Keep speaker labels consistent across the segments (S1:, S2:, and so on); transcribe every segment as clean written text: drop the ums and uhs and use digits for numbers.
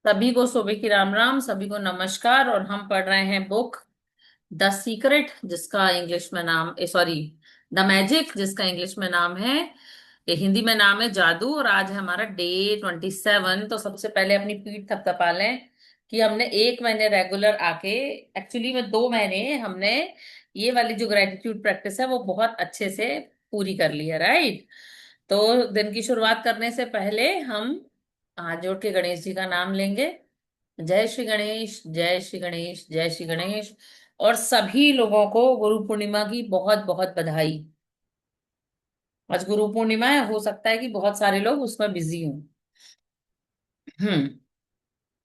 S1: सभी को सुबह की राम राम, सभी को नमस्कार। और हम पढ़ रहे हैं बुक द सीक्रेट, जिसका इंग्लिश में नाम सॉरी द मैजिक, जिसका इंग्लिश में नाम है, हिंदी में नाम है जादू। और आज है हमारा डे 27। तो सबसे पहले अपनी पीठ थपथपा लें कि हमने 1 महीने रेगुलर आके, एक्चुअली में 2 महीने, हमने ये वाली जो ग्रेटिट्यूड प्रैक्टिस है वो बहुत अच्छे से पूरी कर ली है, राइट। तो दिन की शुरुआत करने से पहले हम हाथ जोड़ के गणेश जी का नाम लेंगे। जय श्री गणेश, जय श्री गणेश, जय श्री गणेश। और सभी लोगों को गुरु पूर्णिमा की बहुत बहुत बधाई। आज गुरु पूर्णिमा है, हो सकता है कि बहुत सारे लोग उसमें बिजी हों। हम्म।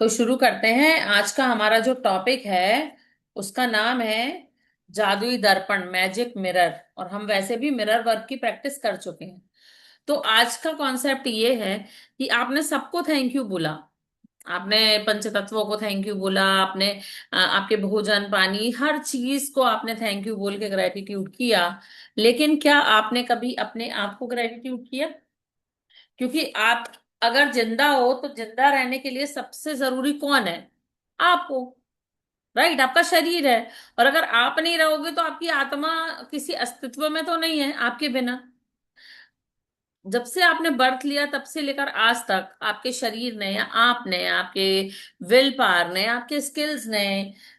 S1: तो शुरू करते हैं। आज का हमारा जो टॉपिक है उसका नाम है जादुई दर्पण, मैजिक मिरर। और हम वैसे भी मिरर वर्क की प्रैक्टिस कर चुके हैं। तो आज का कॉन्सेप्ट ये है कि आपने सबको थैंक यू बोला। आपने पंचतत्वों को थैंक यू बोला, आपने आपके भोजन पानी हर चीज को आपने थैंक यू बोल के ग्रेटिट्यूड किया। लेकिन क्या आपने कभी अपने आप को ग्रेटिट्यूड किया? क्योंकि आप अगर जिंदा हो तो जिंदा रहने के लिए सबसे जरूरी कौन है? आपको, राइट। आपका शरीर है। और अगर आप नहीं रहोगे तो आपकी आत्मा किसी अस्तित्व में तो नहीं है आपके बिना। जब से आपने बर्थ लिया तब से लेकर आज तक आपके शरीर ने या आपने, आपके विल पावर ने, आपके स्किल्स ने,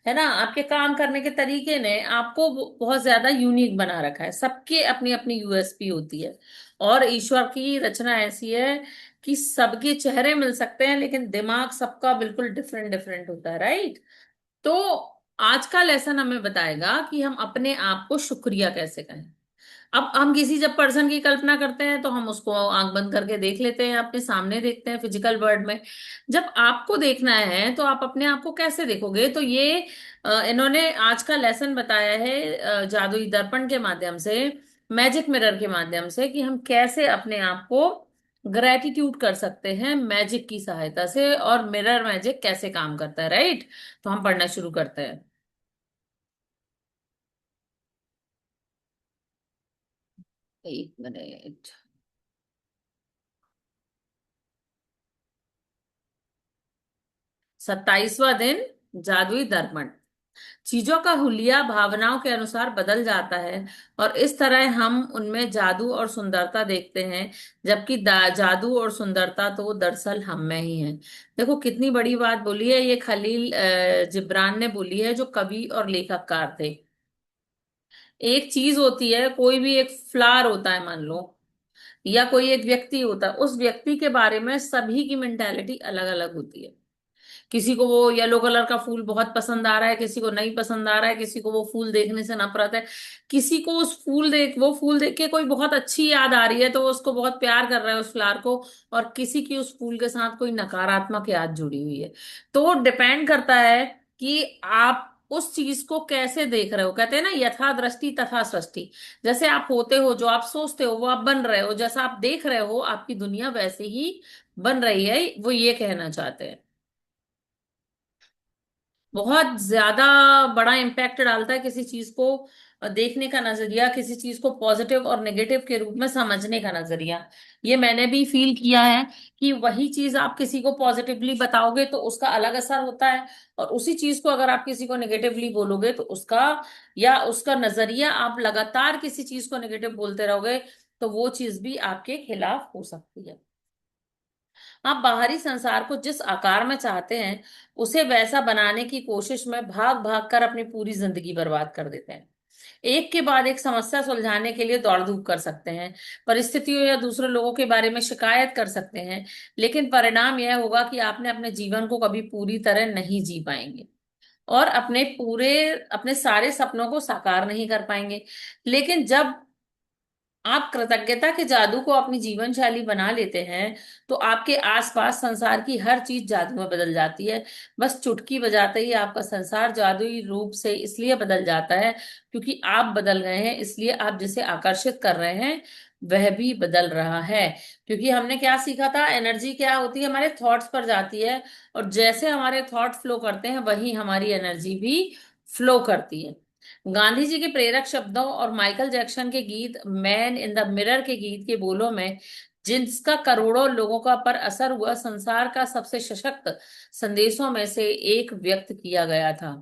S1: है ना, आपके काम करने के तरीके ने आपको बहुत ज्यादा यूनिक बना रखा है। सबके अपनी अपनी यूएसपी होती है। और ईश्वर की रचना ऐसी है कि सबके चेहरे मिल सकते हैं लेकिन दिमाग सबका बिल्कुल डिफरेंट डिफरेंट होता है, राइट। तो आज का लेसन हमें बताएगा कि हम अपने आप को शुक्रिया कैसे कहें। अब हम किसी जब पर्सन की कल्पना करते हैं तो हम उसको आंख बंद करके देख लेते हैं, अपने सामने देखते हैं फिजिकल वर्ल्ड में। जब आपको देखना है तो आप अपने आप को कैसे देखोगे? तो ये इन्होंने आज का लेसन बताया है जादुई दर्पण के माध्यम से, मैजिक मिरर के माध्यम से, कि हम कैसे अपने आप को ग्रेटिट्यूड कर सकते हैं मैजिक की सहायता से, और मिरर मैजिक कैसे काम करता है, राइट। तो हम पढ़ना शुरू करते हैं। 1 मिनट। 27वां दिन, जादुई दर्पण। चीजों का हुलिया भावनाओं के अनुसार बदल जाता है और इस तरह हम उनमें जादू और सुंदरता देखते हैं, जबकि जादू और सुंदरता तो दरअसल हम में ही है। देखो कितनी बड़ी बात बोली है ये खलील जिब्रान ने बोली है, जो कवि और लेखककार थे। एक चीज होती है, कोई भी एक फ्लावर होता है मान लो, या कोई एक व्यक्ति होता है, उस व्यक्ति के बारे में सभी की मेंटालिटी अलग अलग होती है। किसी को वो येलो कलर का फूल बहुत पसंद आ रहा है, किसी को नहीं पसंद आ रहा है, किसी को वो फूल देखने से नफरत है, किसी को वो फूल देख के कोई बहुत अच्छी याद आ रही है तो वो उसको बहुत प्यार कर रहा है उस फ्लावर को, और किसी की उस फूल के साथ कोई नकारात्मक याद जुड़ी हुई है। तो डिपेंड करता है कि आप उस चीज को कैसे देख रहे हो। कहते हैं ना, यथा दृष्टि तथा सृष्टि। जैसे आप होते हो, जो आप सोचते हो वो आप बन रहे हो, जैसा आप देख रहे हो आपकी दुनिया वैसे ही बन रही है, वो ये कहना चाहते हैं। बहुत ज्यादा बड़ा इम्पैक्ट डालता है किसी चीज को देखने का नजरिया, किसी चीज को पॉजिटिव और नेगेटिव के रूप में समझने का नजरिया। ये मैंने भी फील किया है कि वही चीज आप किसी को पॉजिटिवली बताओगे तो उसका अलग असर होता है, और उसी चीज को अगर आप किसी को नेगेटिवली बोलोगे तो उसका, या उसका नजरिया, आप लगातार किसी चीज को नेगेटिव बोलते रहोगे तो वो चीज भी आपके खिलाफ हो सकती है। आप बाहरी संसार को जिस आकार में चाहते हैं उसे वैसा बनाने की कोशिश में भाग भाग कर अपनी पूरी जिंदगी बर्बाद कर देते हैं। एक के बाद एक समस्या सुलझाने के लिए दौड़ धूप कर सकते हैं, परिस्थितियों या दूसरे लोगों के बारे में शिकायत कर सकते हैं, लेकिन परिणाम यह होगा कि आपने अपने जीवन को कभी पूरी तरह नहीं जी पाएंगे और अपने सारे सपनों को साकार नहीं कर पाएंगे। लेकिन जब आप कृतज्ञता के जादू को अपनी जीवन शैली बना लेते हैं तो आपके आसपास संसार की हर चीज जादू में बदल जाती है। बस चुटकी बजाते ही आपका संसार जादुई रूप से इसलिए बदल जाता है क्योंकि आप बदल गए हैं, इसलिए आप जिसे आकर्षित कर रहे हैं वह भी बदल रहा है। क्योंकि हमने क्या सीखा था, एनर्जी क्या होती है, हमारे थॉट्स पर जाती है, और जैसे हमारे थॉट फ्लो करते हैं वही हमारी एनर्जी भी फ्लो करती है। गांधी जी के प्रेरक शब्दों और माइकल जैक्सन के गीत मैन इन द मिरर के गीत के बोलों में जिसका करोड़ों लोगों का पर असर हुआ, संसार का सबसे सशक्त संदेशों में से एक व्यक्त किया गया था।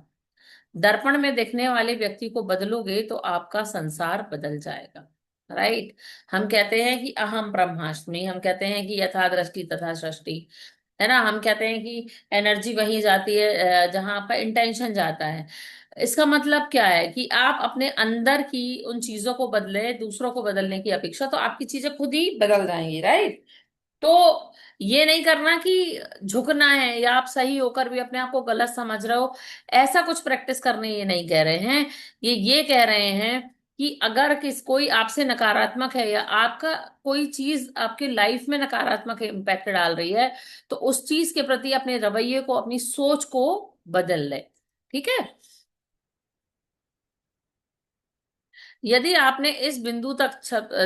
S1: दर्पण में दिखने वाले व्यक्ति को बदलोगे तो आपका संसार बदल जाएगा। राइट। हम कहते हैं कि अहम ब्रह्मास्मि, हम कहते हैं कि यथा दृष्टि तथा सृष्टि, है ना। हम कहते हैं कि एनर्जी वहीं जाती है जहां आपका इंटेंशन जाता है। इसका मतलब क्या है कि आप अपने अंदर की उन चीजों को बदले, दूसरों को बदलने की अपेक्षा, तो आपकी चीजें खुद ही बदल जाएंगी। राइट। तो ये नहीं करना कि झुकना है या आप सही होकर भी अपने आप को गलत समझ रहे हो, ऐसा कुछ प्रैक्टिस करने ये नहीं कह रहे हैं। ये कह रहे हैं कि अगर कोई आपसे नकारात्मक है या आपका कोई चीज आपकी लाइफ में नकारात्मक इम्पैक्ट डाल रही है, तो उस चीज के प्रति अपने रवैये को, अपनी सोच को बदल ले। ठीक है। यदि आपने इस बिंदु तक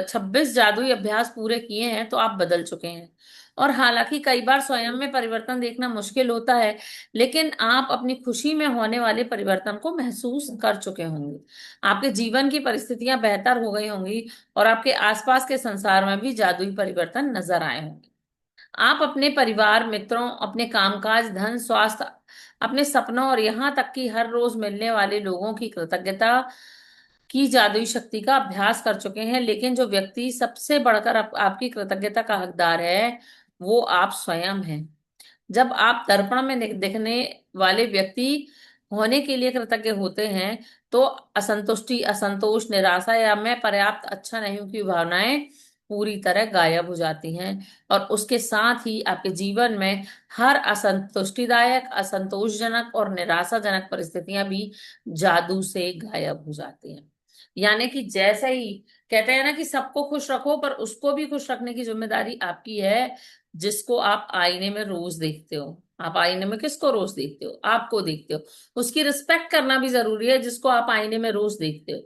S1: 26 जादुई अभ्यास पूरे किए हैं तो आप बदल चुके हैं। और हालांकि कई बार स्वयं में परिवर्तन देखना मुश्किल होता है, लेकिन आप अपनी खुशी में होने वाले परिवर्तन को महसूस कर चुके होंगे। आपके जीवन की परिस्थितियां बेहतर हो गई होंगी और आपके आसपास के संसार में भी जादुई परिवर्तन नजर आए होंगे। आप अपने परिवार, मित्रों, अपने कामकाज, धन, स्वास्थ्य, अपने सपनों और यहाँ तक कि हर रोज मिलने वाले लोगों की कृतज्ञता की जादुई शक्ति का अभ्यास कर चुके हैं। लेकिन जो व्यक्ति सबसे बढ़कर आपकी कृतज्ञता का हकदार है, वो आप स्वयं हैं। जब आप दर्पण में दिखने वाले व्यक्ति होने के लिए कृतज्ञ होते हैं, तो असंतुष्टि, असंतोष, निराशा या मैं पर्याप्त अच्छा नहीं हूं की भावनाएं पूरी तरह गायब हो जाती हैं। और उसके साथ ही आपके जीवन में हर असंतुष्टिदायक, असंतोषजनक और निराशाजनक परिस्थितियां भी जादू से गायब हो जाती हैं। यानी कि जैसे ही कहते हैं ना कि सबको खुश रखो, पर उसको भी खुश रखने की जिम्मेदारी आपकी है जिसको आप आईने में रोज देखते हो। आप आईने में किसको रोज देखते हो? आपको देखते हो। उसकी रिस्पेक्ट करना भी जरूरी है जिसको आप आईने में रोज देखते हो।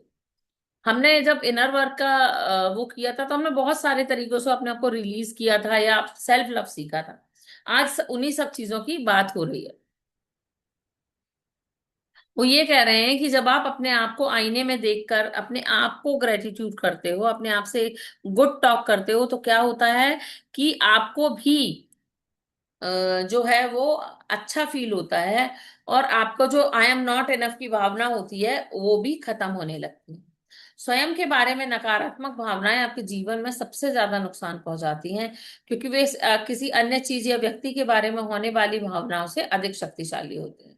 S1: हमने जब इनर वर्क का वो किया था, तो हमने बहुत सारे तरीकों से अपने आप को रिलीज किया था या सेल्फ लव सीखा था। आज उन्हीं सब चीजों की बात हो रही है। वो ये कह रहे हैं कि जब आप अपने आप को आईने में देखकर अपने आप को ग्रेटिट्यूड करते हो, अपने आप से गुड टॉक करते हो, तो क्या होता है कि आपको भी जो है वो अच्छा फील होता है। और आपको जो आई एम नॉट इनफ की भावना होती है वो भी खत्म होने लगती है। स्वयं के बारे में नकारात्मक भावनाएं आपके जीवन में सबसे ज्यादा नुकसान पहुंचाती हैं, क्योंकि वे किसी अन्य चीज या व्यक्ति के बारे में होने वाली भावनाओं से अधिक शक्तिशाली होते हैं।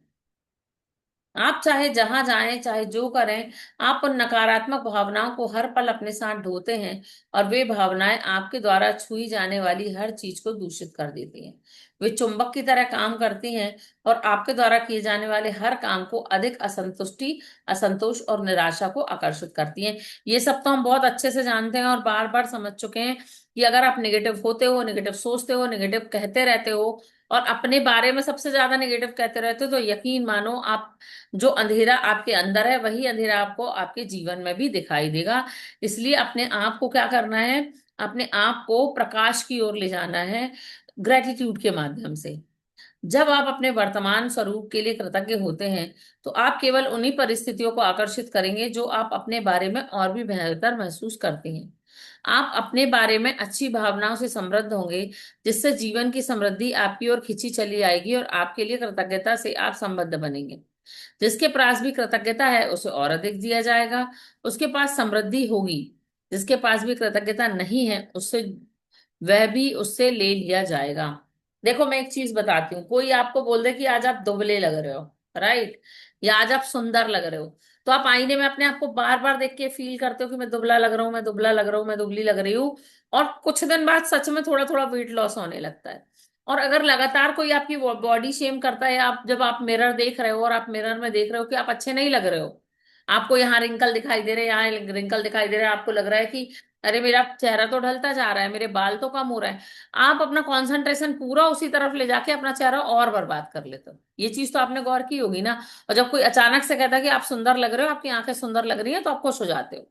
S1: आप चाहे जहां जाएं, चाहे जो करें, आप उन नकारात्मक भावनाओं को हर पल अपने साथ ढोते हैं। और वे भावनाएं आपके द्वारा छुई जाने वाली हर चीज को दूषित कर देती हैं। वे चुंबक की तरह काम करती हैं और आपके द्वारा किए जाने वाले हर काम को अधिक असंतुष्टि, असंतोष और निराशा को आकर्षित करती हैं। ये सब तो हम बहुत अच्छे से जानते हैं और बार बार समझ चुके हैं कि अगर आप नेगेटिव होते हो, नेगेटिव सोचते हो, नेगेटिव कहते रहते हो और अपने बारे में सबसे ज्यादा नेगेटिव कहते रहते हो, तो यकीन मानो आप, जो अंधेरा आपके अंदर है वही अंधेरा आपको आपके जीवन में भी दिखाई देगा। इसलिए अपने आप को क्या करना है? अपने आप को प्रकाश की ओर ले जाना है, ग्रेटिट्यूड के माध्यम से। जब आप अपने वर्तमान स्वरूप के लिए कृतज्ञ होते हैं, तो आप केवल उन्हीं परिस्थितियों को आकर्षित करेंगे जो आप अपने बारे में और भी बेहतर महसूस करते हैं। आप अपने बारे में अच्छी भावनाओं से समृद्ध होंगे, जिससे जीवन की समृद्धि आपकी ओर खिंची चली आएगी और आपके लिए कृतज्ञता से आप संबद्ध बनेंगे। जिसके पास भी कृतज्ञता है उसे और अधिक दिया जाएगा, उसके पास समृद्धि होगी। जिसके पास भी कृतज्ञता नहीं है, उससे वह भी उससे ले लिया जाएगा। देखो मैं एक चीज बताती हूँ, कोई आपको बोल दे कि आज आप दुबले लग रहे हो, राइट, या आज आप सुंदर लग रहे हो, तो आप आईने में अपने आप को बार बार देख के फील करते हो कि मैं दुबला लग रहा हूँ, मैं दुबला लग रहा हूँ, मैं दुबली लग रही हूँ। और कुछ दिन बाद सच में थोड़ा थोड़ा वेट लॉस होने लगता है। और अगर लगातार कोई आपकी बॉडी शेम करता है, आप जब आप मिरर देख रहे हो और आप मिरर में देख रहे हो कि आप अच्छे नहीं लग रहे हो, आपको यहाँ रिंकल दिखाई दे रहे हैं, यहाँ रिंकल दिखाई दे रहे हैं, आपको लग रहा है कि अरे मेरा चेहरा तो ढलता जा रहा है, मेरे बाल तो कम हो रहे हैं, आप अपना कंसंट्रेशन पूरा उसी तरफ ले जाके अपना चेहरा और बर्बाद कर लेते हो। ये चीज तो आपने गौर की होगी ना। और जब कोई अचानक से कहता है कि आप सुंदर लग रहे हो, आपकी आंखें सुंदर लग रही हैं, तो आप खुश हो जाते हो।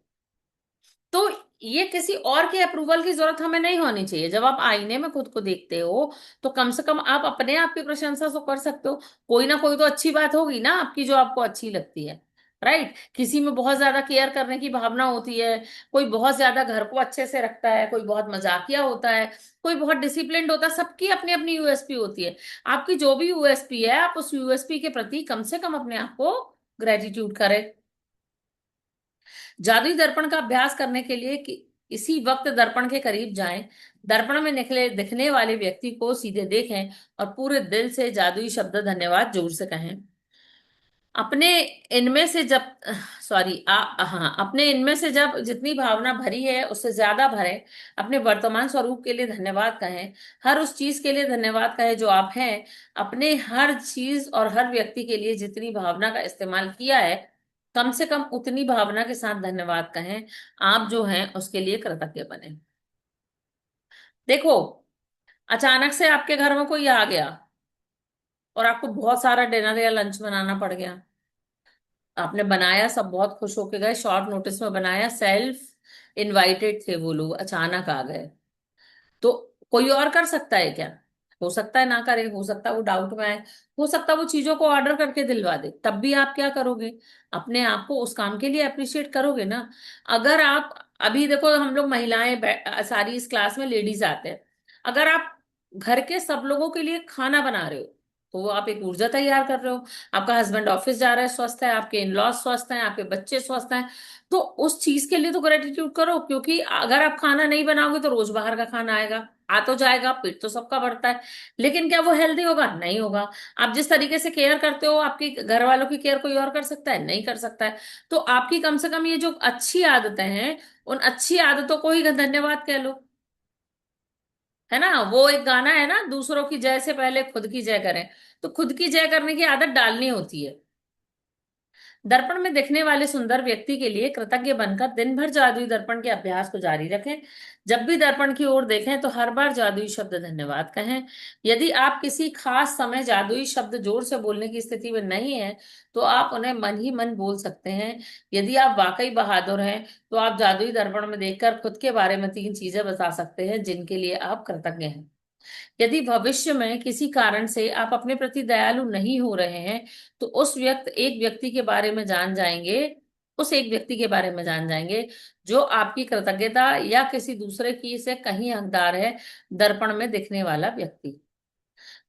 S1: तो ये किसी और के अप्रूवल की जरूरत हमें नहीं होनी चाहिए। जब आप आईने में खुद को देखते हो, तो कम से कम आप अपने आप की प्रशंसा तो कर सकते हो। कोई ना कोई तो अच्छी बात होगी ना आपकी जो आपको अच्छी लगती है। राइट। किसी में बहुत ज्यादा केयर करने की भावना होती है, कोई बहुत ज्यादा घर को अच्छे से रखता है, कोई बहुत मजाकिया होता है, कोई बहुत डिसिप्लिन्ड होता है। सबकी अपनी अपनी यूएसपी होती है। आपकी जो भी यूएसपी है, आप उस यूएसपी के प्रति कम से कम अपने आप को ग्रेटिट्यूड करें। जादुई दर्पण का अभ्यास करने के लिए इसी वक्त दर्पण के करीब जाएं। दर्पण में निकले दिखने वाले व्यक्ति को सीधे देखें और पूरे दिल से जादुई शब्द धन्यवाद जोर से कहें। अपने इनमें से जब सॉरी हाँ, अपने इनमें से जब जितनी भावना भरी है उससे ज्यादा भरें। अपने वर्तमान स्वरूप के लिए धन्यवाद कहें। हर उस चीज के लिए धन्यवाद कहें जो आप हैं। अपने हर चीज और हर व्यक्ति के लिए जितनी भावना का इस्तेमाल किया है, कम से कम उतनी भावना के साथ धन्यवाद कहें। आप जो हैं उसके लिए कृतज्ञ बने। देखो, अचानक से आपके घर में कोई आ गया और आपको बहुत सारा डिनर या लंच बनाना पड़ गया। आपने बनाया, सब बहुत खुश होके गए, शॉर्ट नोटिस में बनाया, सेल्फ इनवाइटेड थे वो लोग, अचानक आ गए। तो कोई और कर सकता है क्या? हो सकता है ना करे, हो सकता है वो डाउट में आए, हो सकता है वो चीजों को ऑर्डर करके दिलवा दे। तब भी आप क्या करोगे? अपने आप को उस काम के लिए अप्रिशिएट करोगे ना। अगर आप अभी देखो, हम लोग महिलाएं सारी इस क्लास में लेडीज आते हैं। अगर आप घर के सब लोगों के लिए खाना बना रहे हो, तो वो आप एक ऊर्जा तैयार कर रहे हो। आपका हस्बैंड ऑफिस जा रहा है, स्वस्थ है, आपके इन लॉज स्वस्थ हैं, आपके बच्चे स्वस्थ हैं। तो उस चीज के लिए तो ग्रेटिट्यूड करो, क्योंकि अगर आप खाना नहीं बनाओगे तो रोज बाहर का खाना आएगा। आ तो जाएगा, पेट तो सबका भरता है, लेकिन क्या वो हेल्दी होगा? नहीं होगा। आप जिस तरीके से केयर करते हो, आपके घर वालों की केयर कोई और कर सकता है? नहीं कर सकता है। तो आपकी कम से कम ये जो अच्छी आदतें हैं, उन अच्छी आदतों को ही धन्यवाद कह लो। है ना, वो एक गाना है ना, दूसरों की जय से पहले खुद की जय करें। तो खुद की जय करने की आदत डालनी होती है। दर्पण में दिखने वाले सुंदर व्यक्ति के लिए कृतज्ञ बनकर दिन भर जादुई दर्पण के अभ्यास को जारी रखें। जब भी दर्पण की ओर देखें तो हर बार जादुई शब्द धन्यवाद कहें। यदि आप किसी खास समय जादुई शब्द जोर से बोलने की स्थिति में नहीं है, तो आप उन्हें मन ही मन बोल सकते हैं। यदि आप वाकई बहादुर हैं, तो आप जादुई दर्पण में देखकर खुद के बारे में 3 चीजें बता सकते हैं जिनके लिए आप कृतज्ञ हैं। यदि भविष्य में किसी कारण से आप अपने प्रति दयालु नहीं हो रहे हैं, तो एक व्यक्ति के बारे में जान जाएंगे, उस एक व्यक्ति के बारे में जान जाएंगे जो आपकी कृतज्ञता या किसी दूसरे की से कहीं हकदार है। दर्पण में दिखने वाला व्यक्ति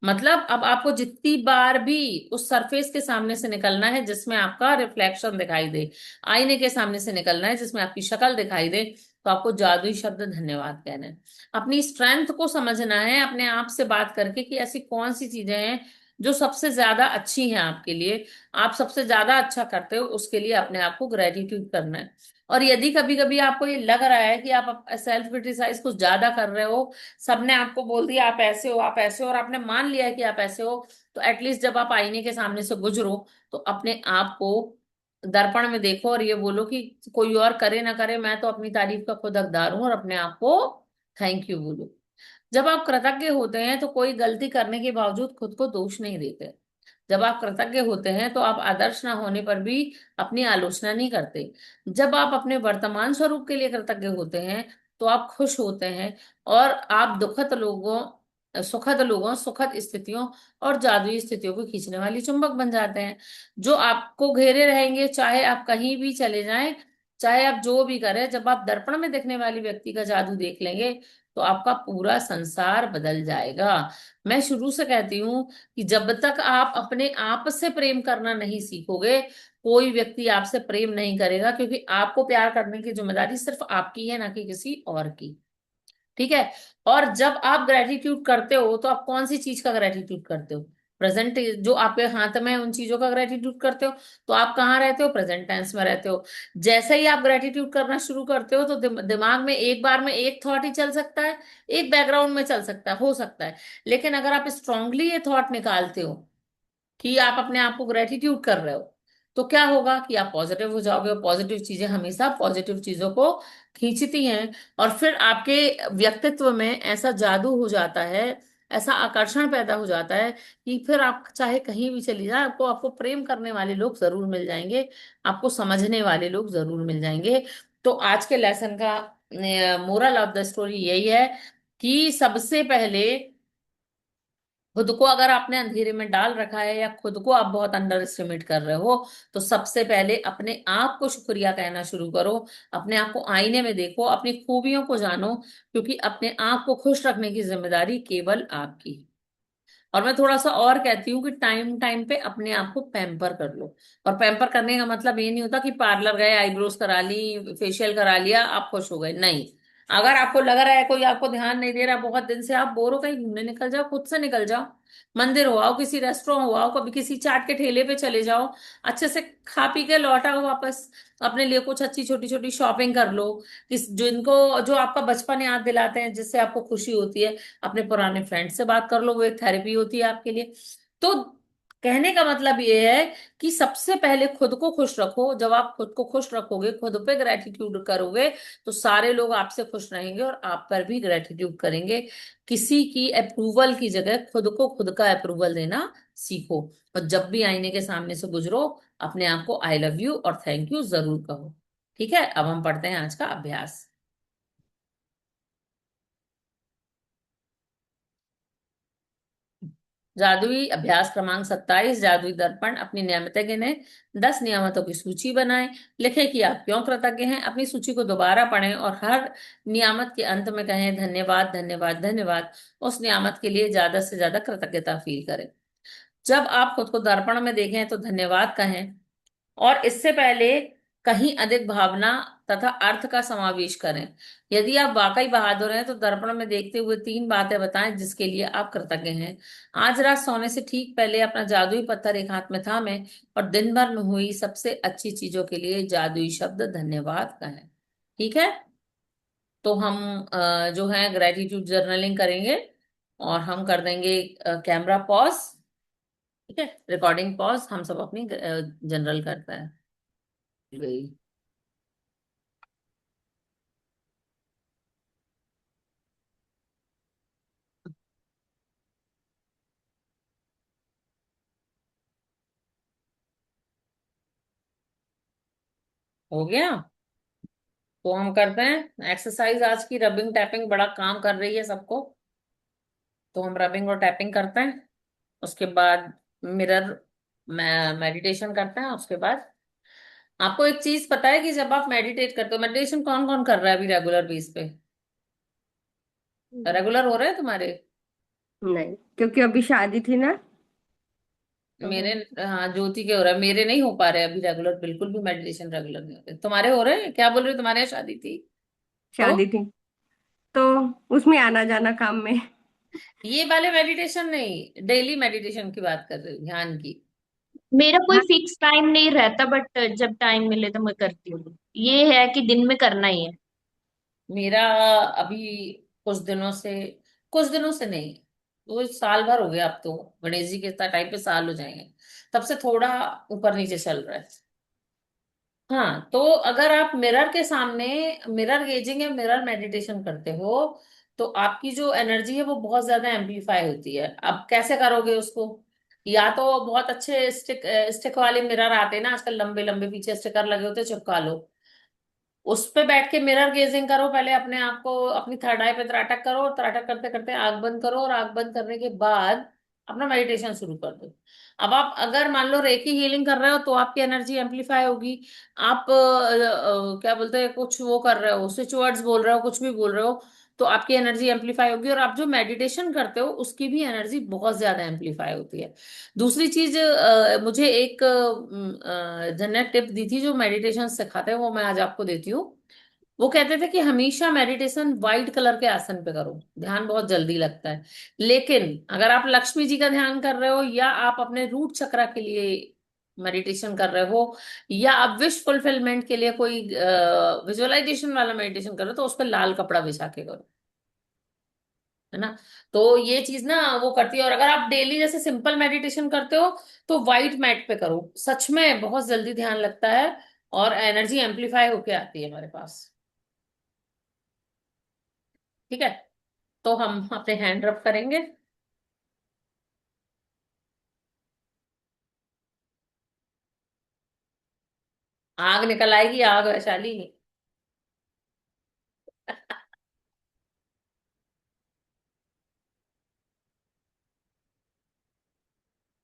S1: मतलब, अब आपको जितनी बार भी उस सरफेस के सामने से निकलना है जिसमें आपका रिफ्लेक्शन दिखाई दे, आईने के सामने से निकलना है जिसमें आपकी शक्ल दिखाई दे, तो आपको जादुई शब्द धन्यवाद कहना है। अपनी स्ट्रेंथ को समझना है, अपने आप से बात करके कि ऐसी कौन सी चीजें हैं जो सबसे ज्यादा अच्छी हैं आपके लिए, आप सबसे ज्यादा अच्छा करते हो, उसके लिए अपने आप को ग्रेटिट्यूड करना है। और यदि कभी कभी आपको ये लग रहा है कि आप सेल्फ क्रिटिसाइज कुछ ज्यादा कर रहे हो, सबने आपको बोल दिया आप ऐसे हो, आप ऐसे हो, और आपने मान लिया है कि आप ऐसे हो, तो एटलीस्ट जब आप आईने के सामने से गुजरो, तो अपने आप को दर्पण में देखो और ये बोलो कि कोई और करे ना करे, मैं तो अपनी तारीफ का खुद हकदार हूं, और अपने आप को थैंक यू बोलो। जब आप कृतज्ञ होते हैं तो कोई गलती करने के बावजूद खुद को दोष नहीं देते। जब आप कृतज्ञ होते हैं तो आप आदर्श ना होने पर भी अपनी आलोचना नहीं करते। जब आप अपने वर्तमान स्वरूप के लिए कृतज्ञ होते हैं तो आप खुश होते हैं, और आप सुखद लोगों, सुखद स्थितियों और जादुई स्थितियों को खींचने वाली चुंबक बन जाते हैं, जो आपको घेरे रहेंगे, चाहे आप कहीं भी चले जाएं, चाहे आप जो भी करें। जब आप दर्पण में दिखने वाली व्यक्ति का जादू देख लेंगे, तो आपका पूरा संसार बदल जाएगा। मैं शुरू से कहती हूँ कि जब तक आप अपने आप से प्रेम करना नहीं सीखोगे, कोई व्यक्ति आपसे प्रेम नहीं करेगा, क्योंकि आपको प्यार करने की जिम्मेदारी सिर्फ आपकी है, ना कि किसी और की। ठीक है। और जब आप ग्रेटिट्यूड करते हो, तो आप कौन सी चीज का ग्रेटिट्यूड करते हो? प्रेजेंट जो आपके हाथ में है उन चीजों का ग्रेटिट्यूड करते हो। तो आप कहाँ रहते हो? प्रेजेंट टेंस में रहते हो। जैसे ही आप ग्रेटिट्यूड करना शुरू करते हो, तो दिमाग में एक बार में एक थॉट ही चल सकता है, एक बैकग्राउंड में चल सकता है, हो सकता है। लेकिन अगर आप स्ट्रांगली ये थॉट निकालते हो कि आप अपने आप को ग्रेटिट्यूड कर रहे हो, तो क्या होगा कि आप पॉजिटिव हो जाओगे, और पॉजिटिव चीजें हमेशा पॉजिटिव चीजों को खींचती हैं। और फिर आपके व्यक्तित्व में ऐसा जादू हो जाता है, ऐसा आकर्षण पैदा हो जाता है कि फिर आप चाहे कहीं भी चली जाए, आपको आपको प्रेम करने वाले लोग जरूर मिल जाएंगे, आपको समझने वाले लोग जरूर मिल जाएंगे। तो आज के लेसन का मोरल ऑफ द स्टोरी यही है कि सबसे पहले खुद को अगर आपने अंधेरे में डाल रखा है या खुद को आप बहुत अंडर एस्टिमेट कर रहे हो, तो सबसे पहले अपने आप को शुक्रिया कहना शुरू करो। अपने आप को आईने में देखो, अपनी खूबियों को जानो, क्योंकि अपने आप को खुश रखने की जिम्मेदारी केवल आपकी है। और मैं थोड़ा सा और कहती हूँ कि टाइम टाइम पे अपने आप को पैम्पर कर लो। और पैम्पर करने का मतलब ये नहीं होता कि पार्लर गए, आईब्रोज करा ली, फेशियल करा लिया, आप खुश हो गए, नहीं। अगर आपको लग रहा है कोई आपको ध्यान नहीं दे रहा, बहुत दिन से आप बोर हो, कहीं घूमने निकल जाओ, खुद से निकल जाओ। मंदिर हो आओ, किसी रेस्टोरेंट हो आओ, कभी किसी चाट के ठेले पे चले जाओ, अच्छे से खा पी के लौट आओ वापस। अपने लिए कुछ अच्छी छोटी छोटी शॉपिंग कर लो। किस जिनको जो आपका बचपन याद दिलाते हैं, जिससे आपको खुशी होती है, अपने पुराने फ्रेंड से बात कर लो, वो एक थेरेपी होती है आपके लिए। तो कहने का मतलब ये है कि सबसे पहले खुद को खुश रखो। जब आप खुद को खुश रखोगे, खुद पे ग्रेटिट्यूड करोगे, तो सारे लोग आपसे खुश रहेंगे और आप पर भी ग्रेटिट्यूड करेंगे। किसी की अप्रूवल की जगह खुद को खुद का अप्रूवल देना सीखो। और जब भी आईने के सामने से गुजरो, अपने आप को आई लव यू और थैंक यू जरूर कहो। ठीक है, अब हम पढ़ते हैं आज का अभ्यास। जादुई अभ्यास क्रमांक 27, जादुई दर्पण। अपनी नियमितें गिने, 10 नियामतों की सूची बनाएं। लिखें कि आप क्यों कृतज्ञ हैं। अपनी सूची को दोबारा पढ़ें और हर नियामत के अंत में कहें धन्यवाद धन्यवाद धन्यवाद। उस नियामत के लिए ज्यादा से ज्यादा कृतज्ञता फील करें। जब आप खुद को दर्पण में देखें तो धन्यवाद कहें, और इससे पहले कहीं अधिक भावना तथा अर्थ का समावेश करें। यदि आप वाकई बहादुर हैं तो दर्पण में देखते हुए 3 बातें बताएं जिसके लिए आप कृतज्ञ हैं। आज रात सोने से ठीक पहले अपना जादुई पत्थर एक हाथ में थामें और दिन भर में हुई सबसे अच्छी चीजों के लिए जादुई शब्द धन्यवाद कहें। ठीक है, तो हम जो है ग्रेटिट्यूड जर्नलिंग करेंगे। और हम कर देंगे कैमरा पॉज। ठीक है, रिकॉर्डिंग पॉज, हम सब अपनी जनरल करता है। गई। हो गया। तो हम करते हैं एक्सरसाइज आज की, रबिंग टैपिंग बड़ा काम कर रही है सबको। तो हम रबिंग और टैपिंग करते हैं। उसके बाद मिरर मेडिटेशन करते हैं। उसके बाद आपको एक चीज पता है कि जब आप मेडिटेट करते हो, मेडिटेशन कौन कौन कर रहा है अभी रेगुलर बेस पे? रेगुलर हो रहे हैं तुम्हारे?
S2: नहीं, क्योंकि अभी शादी थी ना,
S1: मेरे,
S2: तो
S1: हाँ ज्योति के हो रहा है, मेरे नहीं हो पा रहे अभी रेगुलर, बिल्कुल भी मेडिटेशन रेगुलर नहीं हो रहे। तुम्हारे हो रहे हैं? क्या बोल रहे हो, तुम्हारे यहाँ शादी थी? तो
S2: शादी थी तो उसमें आना जाना काम में।
S1: ये वाले मेडिटेशन नहीं, डेली मेडिटेशन की बात कर रही हूँ, ध्यान की।
S3: मेरा कोई
S2: हाँ,
S3: फिक्स टाइम नहीं रहता, बट जब टाइम मिले तो मैं करती हूँ। ये है कि दिन में करना ही है।
S1: मेरा अभी कुछ दिनों से नहीं, वो साल भर हो गया अब तो। गणेश जी के टाइम पे साल हो जाएंगे, तब से थोड़ा ऊपर नीचे चल रहा है। हाँ, तो अगर आप मिरर के सामने मिरर गेजिंग या मिरर मेडिटेशन करते हो, तो आपकी जो एनर्जी है वो बहुत ज्यादा एम्पलीफाई होती है। अब कैसे करोगे उसको? या तो बहुत अच्छे स्टिक स्टिक वाले मिरर आते हैं ना आजकल, लंबे लंबे पीछे स्टिकर लगे होते हैं, चिपका लो। उस पे बैठ के मिरर गेजिंग करो। पहले अपने आप को अपनी थर्ड आई पे त्राटक करो, और त्राटक करते करते आंख बंद करो, और आंख बंद करने के बाद अपना मेडिटेशन शुरू कर दो। अब आप अगर मान लो रेकी हीलिंग कर रहे हो तो आपकी एनर्जी एम्पलीफाई होगी। आप क्या बोलते हैं, कुछ वो कर रहे हो, स्विच वर्ड्स बोल रहे हो, कुछ भी बोल रहे हो, तो आपकी एनर्जी एम्पलीफाई होगी। और आप जो मेडिटेशन करते हो उसकी भी एनर्जी बहुत ज्यादा एम्पलीफाई होती है। दूसरी चीज, मुझे एक जन ने टिप दी थी जो मेडिटेशन सिखाते हैं, वो मैं आज आपको देती हूँ। वो कहते थे कि हमेशा मेडिटेशन व्हाइट कलर के आसन पे करो, ध्यान बहुत जल्दी लगता है। लेकिन अगर आप लक्ष्मी जी का ध्यान कर रहे हो, या आप अपने रूट चक्रा के लिए मेडिटेशन कर रहे हो, या आप विश फुलफिलमेंट के लिए कोई विजुअलाइजेशन वाला मेडिटेशन कर रहे हो, तो उस पर लाल कपड़ा बिछा के करो। है ना? तो ये चीज ना वो करती है। और अगर आप डेली जैसे सिंपल मेडिटेशन करते हो, तो व्हाइट मैट पे करो, सच में बहुत जल्दी ध्यान लगता है और एनर्जी एम्पलीफाई होके आती है हमारे पास। ठीक है, तो हम अपने हैंड रब करेंगे। आग निकल आएगी, आग वैशाली।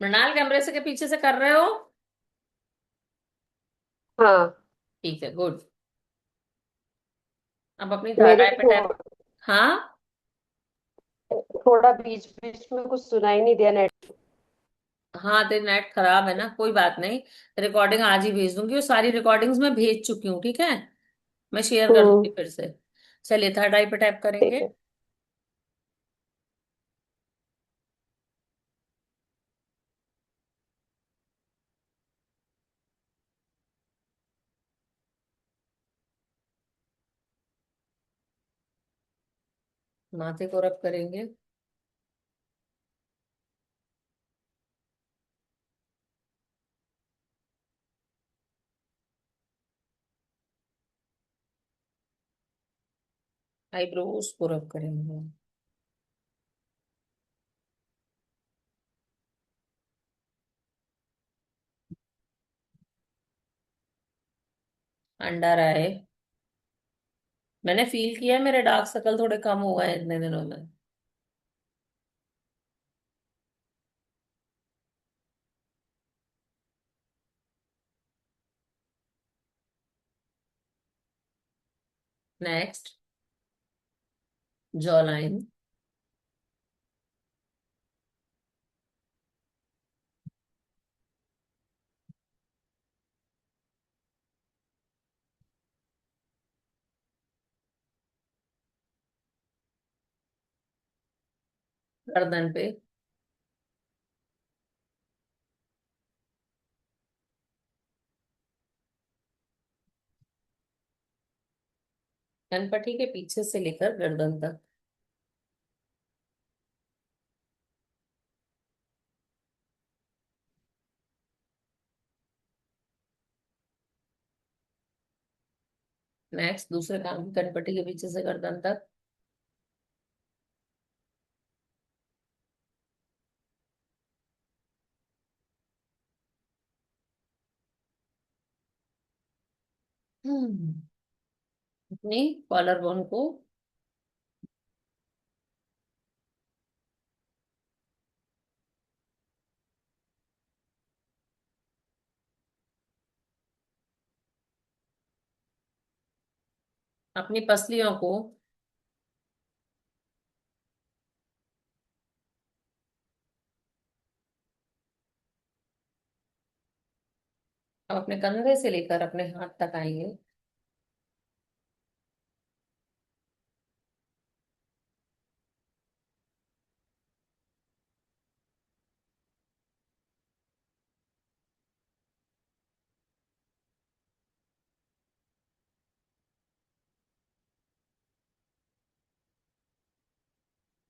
S1: मृणाल कैमरे से के पीछे से कर रहे हो?
S2: हाँ।
S1: ठीक है, गुड। अब अपनी
S2: मेरे
S1: टाइप
S2: को
S1: पे टैप। हाँ।
S2: थोड़ा बीच बीच में कुछ सुनाई नहीं दिया नेट।
S1: हाँ, तेरी नेट खराब है ना, कोई बात नहीं। रिकॉर्डिंग आज ही भेज दूंगी, वो सारी रिकॉर्डिंग्स मैं भेज चुकी हूँ, ठीक है। मैं शेयर कर दूंगी
S2: हम्म।
S1: फिर से। चलिए, थर्ड आई पे टैप
S2: ठीक
S1: करेंगे।
S2: है।
S1: माथे को रब करेंगे। आईब्रोज को रब करेंगे। अंडर आए। मैंने फील किया मेरे डार्क सर्कल थोड़े कम हुए हैं इतने दिनों में। Next, jaw line. गर्दन पे। कनपट्टी के पीछे से लेकर गर्दन तक। नेक्स्ट, दूसरे कान की कनपट्टी के पीछे से गर्दन तक। अपनी कॉलर बोन को। अपनी पसलियों को। अब अपने कंधे से लेकर अपने हाथ तक आएंगे।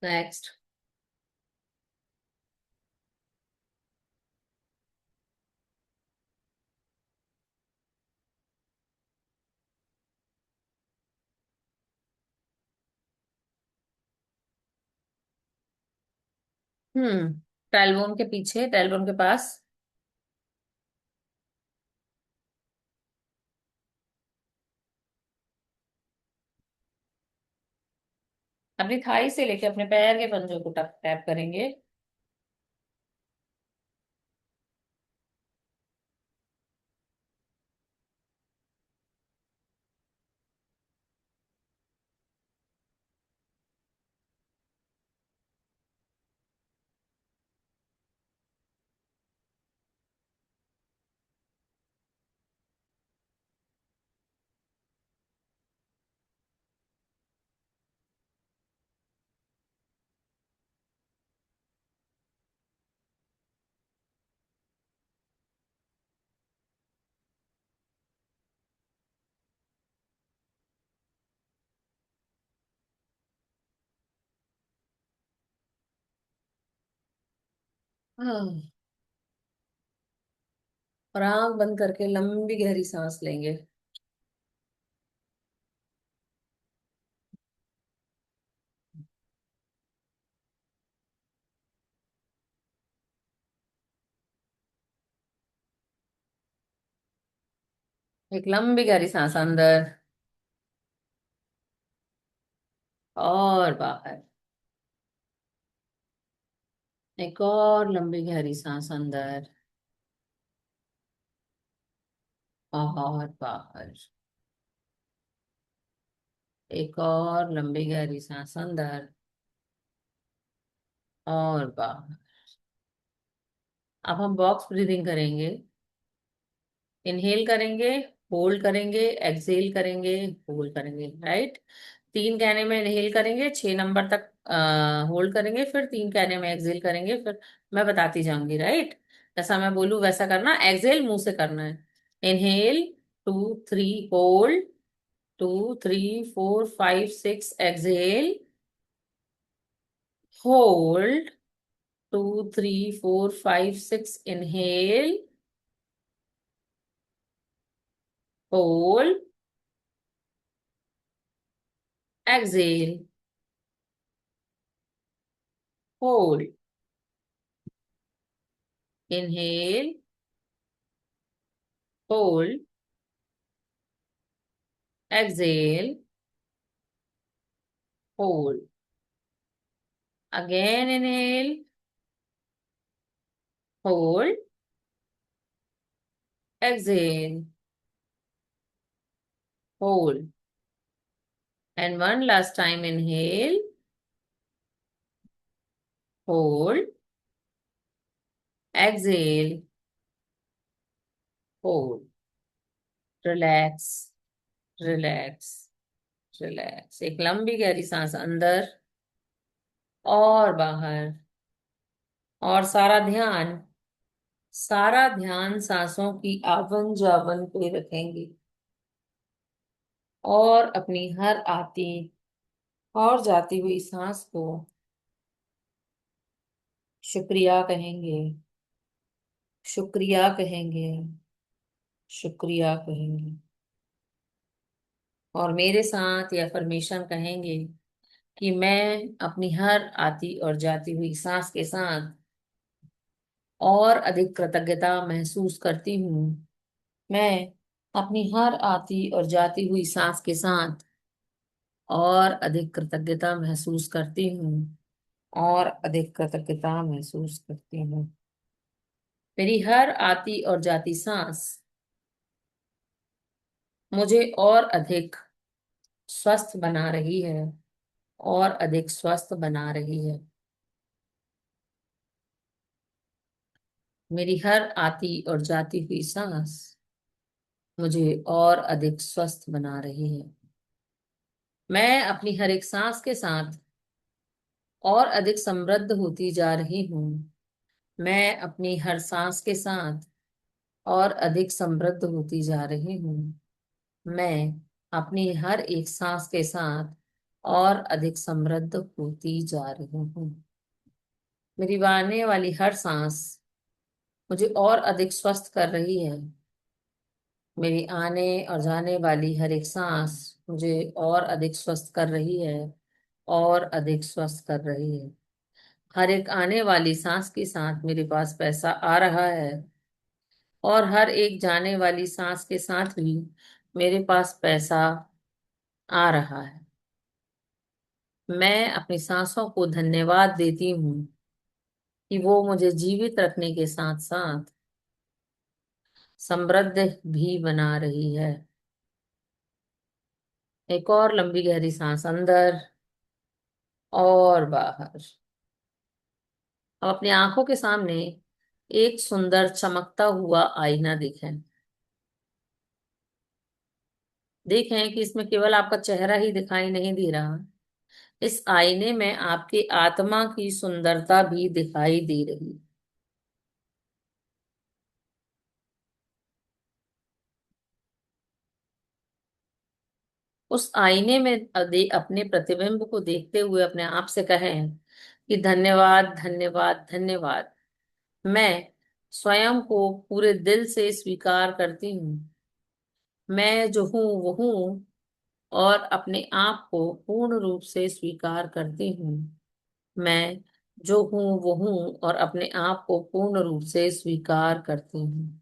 S1: नेक्स्ट। टेलबोन के पीछे, टेलबोन के पास। अपनी थाई से लेके अपने पैर के पंजों को टैप टैप करेंगे। हाँ, और आंख बंद करके लंबी गहरी सांस लेंगे। एक लंबी गहरी सांस अंदर और बाहर। एक और लंबी गहरी सांस अंदर और बाहर। एक और लंबी गहरी सांस अंदर और बाहर। अब हम बॉक्स ब्रीदिंग करेंगे। इनहेल करेंगे, होल्ड करेंगे, एक्सहेल करेंगे, होल्ड करेंगे, राइट। 3 कहने में इनहेल करेंगे, 6 नंबर तक होल्ड करेंगे, फिर 3 कहने में एक्सहेल करेंगे, फिर मैं बताती जाऊंगी, राइट। जैसा मैं बोलूं वैसा करना। एक्सहेल मुंह से करना है। Inhale, 2 3 hold, 2 3 4 5 6 exhale, hold, 2 3 4 5 6 inhale, hold, exhale, hold, inhale, hold, exhale, hold, again inhale, hold, exhale, hold, and one last time inhale, hold, exhale, hold, relax, relax, relax. एक लंबी गहरी सांस अंदर और बाहर। और सारा ध्यान सांसों की आवन जावन पे रखेंगे और अपनी हर आती और जाती हुई सांस को शुक्रिया कहेंगे, शुक्रिया कहेंगे, शुक्रिया कहेंगे। और मेरे साथ ये अफर्मेशन कहेंगे कि मैं अपनी हर आती और जाती हुई सांस के साथ और अधिक कृतज्ञता महसूस करती हूँ। मैं अपनी हर आती और जाती हुई सांस के साथ और अधिक कृतज्ञता महसूस करती हूँ, और अधिक कृतज्ञता महसूस करती हूँ। मेरी हर आती और जाती सांस मुझे और अधिक स्वस्थ बना रही है, और अधिक स्वस्थ बना रही है। मेरी हर आती और जाती हुई सांस मुझे और अधिक स्वस्थ बना रही है। मैं अपनी हर एक सांस के साथ और अधिक समृद्ध होती जा रही हूँ। मैं अपनी हर सांस के साथ और अधिक समृद्ध होती जा रही हूँ। मैं अपनी हर एक सांस के साथ और अधिक समृद्ध होती जा रही हूँ। मेरी आने वाली हर सांस मुझे और अधिक स्वस्थ कर रही है। मेरी आने और जाने वाली हर एक सांस मुझे और अधिक स्वस्थ कर रही है, और अधिक स्वस्थ कर रही है। हर एक आने वाली सांस के साथ मेरे पास पैसा आ रहा है, और हर एक जाने वाली सांस के साथ भी मेरे पास पैसा आ रहा है। मैं अपनी सांसों को धन्यवाद देती हूँ कि वो मुझे जीवित रखने के साथ साथ समृद्ध भी बना रही है। एक और लंबी गहरी सांस अंदर और बाहर। अब अपनी आंखों के सामने एक सुंदर चमकता हुआ आईना देखें। देखें कि इसमें केवल आपका चेहरा ही दिखाई नहीं दे रहा, इस आईने में आपकी आत्मा की सुंदरता भी दिखाई दे रही। उस आईने में अपने प्रतिबिंब को देखते हुए अपने आप से कहें कि धन्यवाद, धन्यवाद, धन्यवाद। मैं स्वयं को पूरे दिल से स्वीकार करती हूँ। मैं जो हूँ वो हूँ, और अपने आप को पूर्ण रूप से स्वीकार करती हूँ। मैं जो हूँ वो हूँ, और अपने आप को पूर्ण रूप से स्वीकार करती हूँ।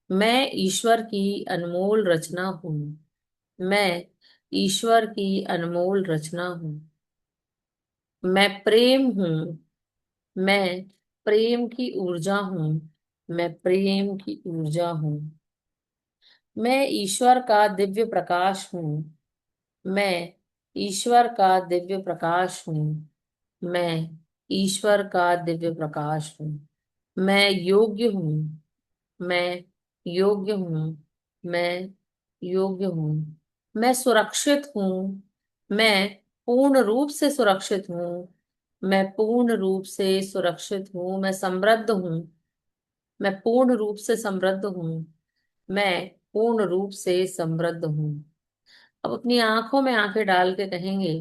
S1: मैं ईश्वर की अनमोल रचना हूँ। मैं ईश्वर की अनमोल रचना हूँ। मैं प्रेम हूँ। मैं प्रेम की ऊर्जा हूँ। मैं प्रेम की ऊर्जा हूँ। मैं ईश्वर का दिव्य प्रकाश हूँ। मैं ईश्वर का दिव्य प्रकाश हूँ। मैं ईश्वर का दिव्य प्रकाश हूँ। मैं योग्य हूँ। मैं योग्य हूँ। मैं योग्य हूँ। मैं सुरक्षित हूँ। मैं पूर्ण रूप से सुरक्षित हूँ। मैं पूर्ण रूप से सुरक्षित हूँ। मैं समृद्ध हूँ। मैं पूर्ण रूप से समृद्ध हूँ। मैं पूर्ण रूप से समृद्ध हूँ। अब अपनी आंखों में आंखें डाल के कहेंगे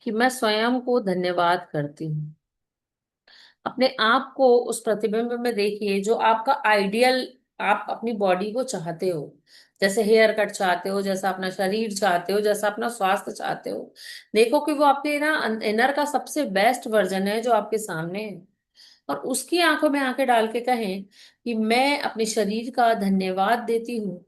S1: कि मैं स्वयं को धन्यवाद करती हूँ। अपने आप को उस प्रतिबिंब में देखिए जो आपका आइडियल, आप अपनी बॉडी को चाहते हो। जैसे हेयर कट चाहते हो, जैसा अपना शरीर चाहते हो, जैसा अपना स्वास्थ्य चाहते हो। देखो कि वो आपके ना इनर का सबसे बेस्ट वर्जन है जो आपके सामने है। और उसकी आंखों में आंखें डाल के कहें कि मैं अपने शरीर का धन्यवाद देती हूँ।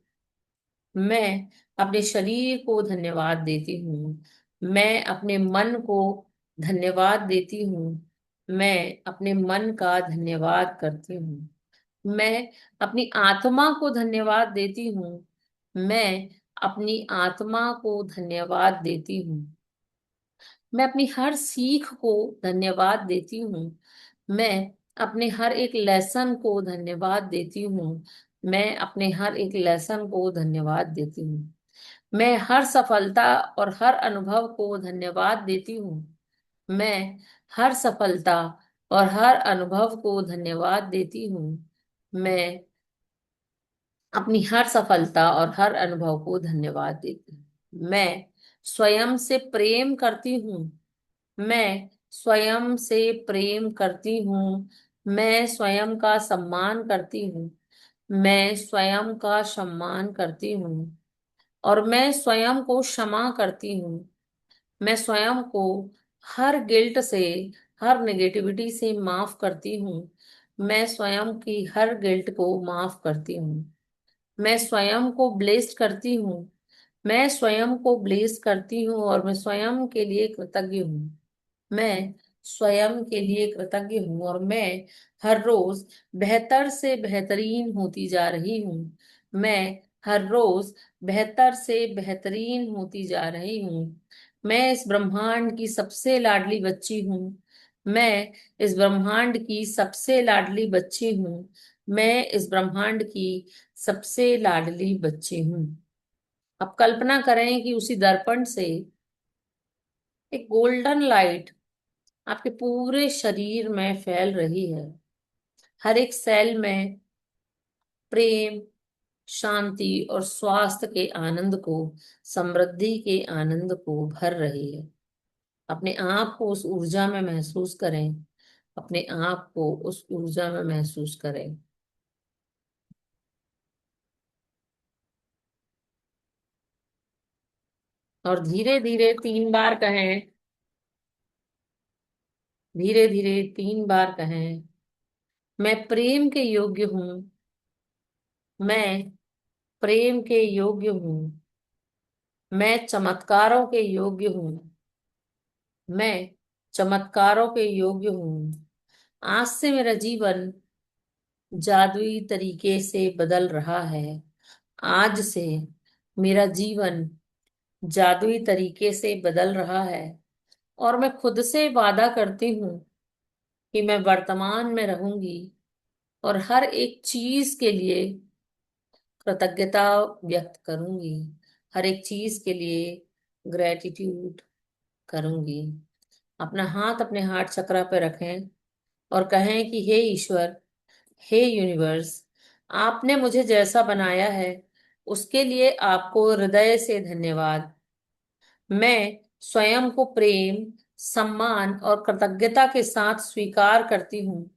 S1: मैं अपने शरीर को धन्यवाद देती हूँ। मैं अपने मन को धन्यवाद देती हूँ। मैं अपने मन का धन्यवाद करती हूँ। मैं अपनी आत्मा को धन्यवाद देती हूँ। मैं अपनी आत्मा को धन्यवाद देती हूँ। मैं अपनी हर सीख को धन्यवाद देती हूँ। मैं अपने हर एक लेसन को धन्यवाद देती हूँ। मैं अपने हर एक लेसन को धन्यवाद देती हूँ। मैं हर सफलता और हर अनुभव को धन्यवाद देती हूँ। मैं हर सफलता और हर अनुभव को धन्यवाद देती हूँ। मैं अपनी हर सफलता और हर अनुभव को धन्यवाद देती हूँ। मैं स्वयं से प्रेम करती हूँ। मैं स्वयं से प्रेम करती हूँ। मैं स्वयं का सम्मान करती हूँ। मैं स्वयं का सम्मान करती हूँ। और मैं स्वयं को क्षमा करती हूँ। मैं स्वयं को हर गिल्ट से, हर नेगेटिविटी से माफ करती हूँ। मैं स्वयं की हर गिल्ट को माफ करती हूँ। मैं स्वयं को ब्लेस्ड करती हूँ। मैं स्वयं को ब्लेस करती हूँ और मैं स्वयं के लिए कृतज्ञ हूँ। मैं स्वयं के लिए कृतज्ञ हूँ और मैं हर रोज बेहतर से बेहतरीन होती जा रही हूँ। मैं हर रोज बेहतर से बेहतरीन होती जा रही हूँ। मैं इस ब्रह्मांड की सबसे लाडली बच्ची हूँ। मैं इस ब्रह्मांड की सबसे लाडली बच्ची हूँ। मैं इस ब्रह्मांड की सबसे लाडली बच्ची हूँ। अब कल्पना करें कि उसी दर्पण से एक गोल्डन लाइट आपके पूरे शरीर में फैल रही है। हर एक सेल में प्रेम, शांति और स्वास्थ्य के आनंद को, समृद्धि के आनंद को भर रही है। अपने आप को उस ऊर्जा में महसूस करें। अपने आप को उस ऊर्जा में महसूस करें। और धीरे धीरे 3 बार कहें। धीरे धीरे 3 बार कहें, मैं प्रेम के योग्य हूँ। मैं प्रेम के योग्य हूँ। मैं चमत्कारों के योग्य हूँ। मैं चमत्कारों के योग्य हूँ। आज से मेरा जीवन जादुई तरीके से बदल रहा है। आज से मेरा जीवन जादुई तरीके से बदल रहा है। और मैं खुद से वादा करती हूँ कि मैं वर्तमान में रहूंगी और हर एक चीज के लिए कृतज्ञता व्यक्त करूंगी। हर एक चीज के लिए ग्रेटिट्यूड करूंगी। अपना हाथ अपने हार्ट चक्रा पे रखें और कहें कि हे ईश्वर, हे यूनिवर्स, आपने मुझे जैसा बनाया है उसके लिए आपको हृदय से धन्यवाद। मैं स्वयं को प्रेम, सम्मान और कृतज्ञता के साथ स्वीकार करती हूँ।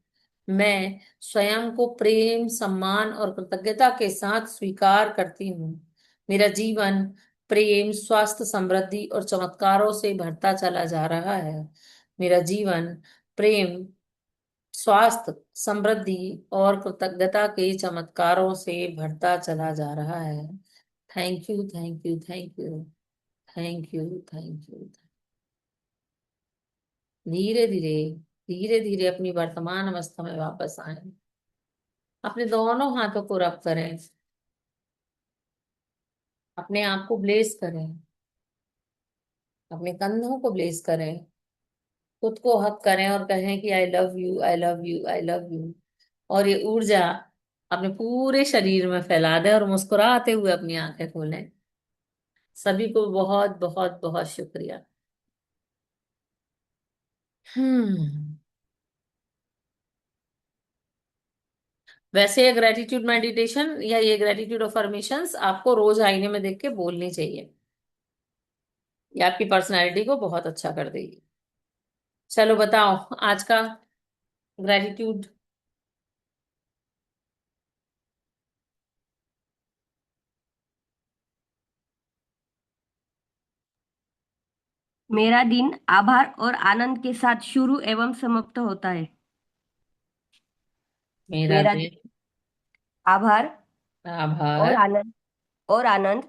S1: मैं स्वयं को प्रेम, सम्मान और कृतज्ञता के साथ स्वीकार करती हूँ। मेरा जीवन प्रेम, स्वास्थ्य, समृद्धि और चमत्कारों से भरता चला जा रहा है। मेरा जीवन प्रेम, स्वास्थ्य, समृद्धि और कृतज्ञता के चमत्कारों से भरता चला जा रहा है। Thank you, thank you, thank you, thank you, thank you. धीरे धीरे धीरे धीरे अपनी वर्तमान अवस्था में वापस आए। अपने दोनों हाथों को रब करें, अपने आप को ब्लेस करें, अपने कंधों को ब्लेस करें, खुद को हक करें और कहें कि I love you, I love you, I love you. और ये ऊर्जा अपने पूरे शरीर में फैला दें और मुस्कुराते हुए अपनी आंखें खोलें। सभी को बहुत बहुत बहुत शुक्रिया। हम्म। वैसे ये ग्रेटिट्यूड मेडिटेशन या ये ग्रेटिट्यूड अफर्मेशंस आपको रोज आईने में देख के बोलनी चाहिए। ये आपकी पर्सनैलिटी को बहुत अच्छा कर देगी। चलो बताओ आज का ग्रेटिट्यूड।
S4: मेरा दिन आभार और आनंद के साथ शुरू एवं समाप्त होता है।
S1: मेरा
S4: मेरा
S1: दिन
S4: दिन आभार और
S1: आभार
S4: आनंद और आनंद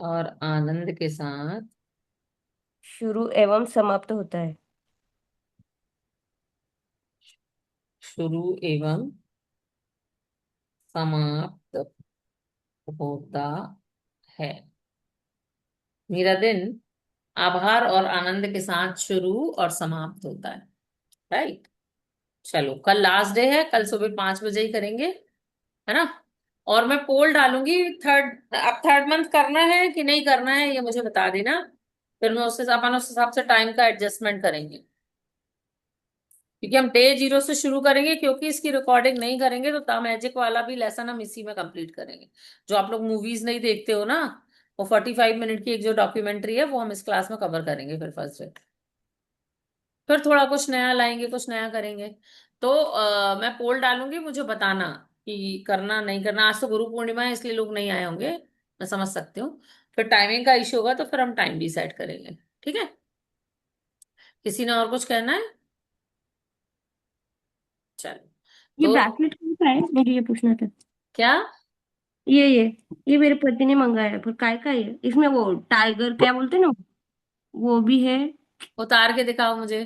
S1: और आनंद के साथ
S4: शुरू एवं समाप्त होता है।
S1: शुरू एवं समाप्त होता है। मेरा दिन आभार और आनंद के साथ शुरू और समाप्त होता है। राइट। चलो कल लास्ट डे है, कल सुबह 5 बजे ही करेंगे, है ना। और मैं पोल डालूंगी थर्ड, अब थर्ड मंथ करना है कि नहीं करना है ये मुझे बता देना। फिर मैं उससे अपन उस हिसाब से टाइम का एडजस्टमेंट करेंगे, क्योंकि हम डे 0 से शुरू करेंगे, क्योंकि इसकी रिकॉर्डिंग नहीं करेंगे तो द मैजिक वाला भी लेसन हम इसी में कंप्लीट करेंगे। जो आप लोग मूवीज नहीं देखते हो ना, वो 45 मिनट की एक जो डॉक्यूमेंट्री है वो हम इस क्लास में कवर करेंगे फिर फर्स्ट डे। फिर थोड़ा कुछ नया लाएंगे, कुछ नया करेंगे। तो मैं पोल डालूंगी, मुझे बताना कि करना नहीं करना। आज तो गुरु पूर्णिमा है इसलिए लोग नहीं आए होंगे, मैं समझ सकती हूँ। फिर टाइमिंग का इश्यू होगा तो फिर हम टाइम डिसाइड करेंगे। ठीक है। किसी ने और कुछ कहना है? चलो।
S4: ये
S1: तो
S4: ब्रेसलेट कौन सा है, मुझे ये पूछना था।
S1: क्या?
S4: ये ये मेरे पति ने मंगाया है, पर काय का है ये? इसमें वो टाइगर क्या बोलते हैं ना, वो भी है।
S1: उतार के दिखाओ मुझे।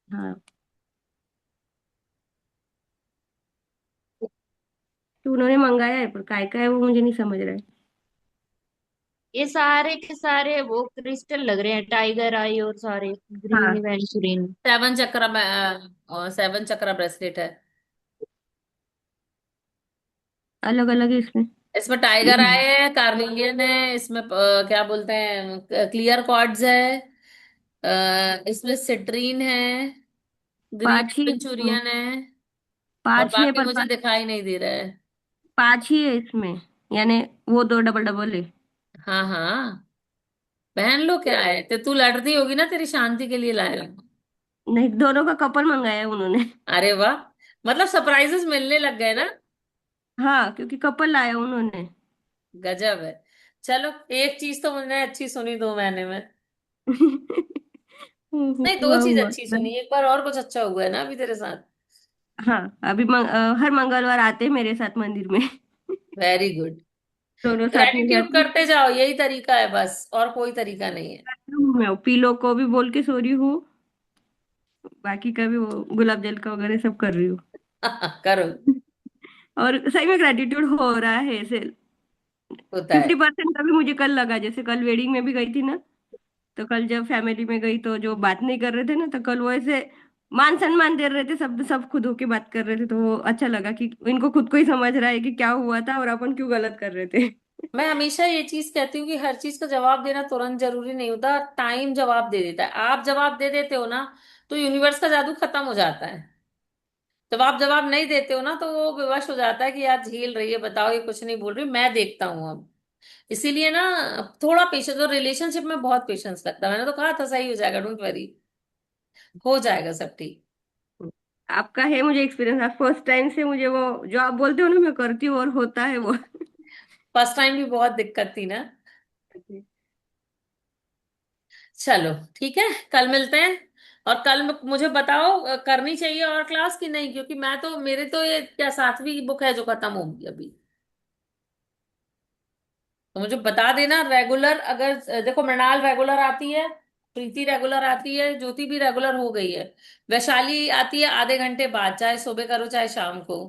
S4: हाँ, तो उन्होंने मंगाया है, पर काय का है वो मुझे नहीं समझ रहा है।
S3: ये सारे के सारे वो क्रिस्टल लग रहे हैं, टाइगर आई और सारे ग्रीन
S4: हाँ,
S3: इवेंचुरिन।
S1: 7 चक्रा, 7 चक्रा ब्रेसलेट है।
S4: अलग अलग है इसमें।
S1: इसमें टाइगर आए है, कार्निलियन है, इसमें क्या बोलते हैं, क्लियर कॉर्ड्स है, इसमें सिट्रीन है,
S4: पांच ही
S1: ग्रीन
S4: है इसमें।
S1: मंचूरियन है। और
S4: पांच ही है,
S1: बाकी
S4: पर
S1: मुझे दिखाई नहीं दे रहा है।
S4: पांच ही है इसमें, यानी वो दो डबल डबल है।
S1: हाँ हाँ, पहन लो, क्या है, तो तू लड़ती होगी ना, तेरी शांति के लिए लाया हूं।
S4: नहीं, दोनों का कपल मंगाया है उन्होंने।
S1: अरे वाह, मतलब सरप्राइजेस मिलने लग गए ना।
S4: हाँ, क्योंकि कपल लाया उन्होंने।
S1: गजब है। चलो एक चीज तो मुझे अच्छी सुनी 2 महीने में। नहीं, दो
S4: हुआ
S1: चीज
S4: हुआ।
S1: अच्छी सुनी, एक बार और कुछ अच्छा हुआ है ना अभी तेरे साथ।
S4: हाँ, अभी हर मंगलवार आते हैं मेरे साथ मंदिर में।
S1: Very good.
S4: दोनों साथ में
S1: ग्रेटिट्यूड
S4: जाते हैं।
S1: करते जाओ, यही तरीका है बस, और कोई तरीका नहीं है।
S4: मैं पीलो को भी बोल के सो रही हूँ, बाकी का भी वो गुलाब जल का वगैरह सब कर रही हूँ।
S1: करो।
S4: और सही में ग्रेटिट्यूड हो रहा है ऐसे।
S1: होता है।
S4: 50% का भी मुझे कल लगा, जैसे कल वेडिंग में भी गई थी ना, तो कल जब फैमिली में गई तो जो बात नहीं कर रहे थे ना, तो कल वो ऐसे मान सम्मान दे रहे थे, सब सब खुद होके बात कर रहे थे, तो वो अच्छा लगा कि इनको खुद को ही समझ रहा है कि क्या हुआ था और अपन क्यों गलत कर रहे थे।
S1: मैं हमेशा ये चीज कहती हूँ कि हर चीज का जवाब देना तुरंत जरूरी नहीं होता, टाइम जवाब दे देता है। आप जवाब दे देते हो ना, तो यूनिवर्स का जादू खत्म हो जाता है। जब आप जवाब नहीं देते हो ना, तो वो विवश हो जाता है कि यार झेल रही है, बताओ ये कुछ नहीं बोल रही, मैं देखता हूँ अब। इसीलिए ना, थोड़ा पेशेंस, और रिलेशनशिप में बहुत पेशेंस लगता है। मैंने तो कहा था सही हो जाएगा, डोंट वरी, हो जाएगा सब ठीक।
S4: आपका है मुझे एक्सपीरियंस, आप फर्स्ट टाइम से मुझे वो जो आप बोलते हो ना, मैं करती हूँ और होता है वो।
S1: फर्स्ट टाइम भी बहुत दिक्कत थी ना। चलो ठीक है, कल मिलते हैं। और कल मुझे बताओ करनी चाहिए और क्लास की नहीं, क्योंकि मैं तो, मेरे तो ये क्या 7वीं बुक है जो खत्म होगी अभी। तो मुझे बता देना रेगुलर, अगर देखो मृणाल रेगुलर आती है, प्रीति रेगुलर आती है, ज्योति भी रेगुलर हो गई है। वैशाली आती है आधे घंटे बाद, चाहे सुबह करो चाहे शाम को।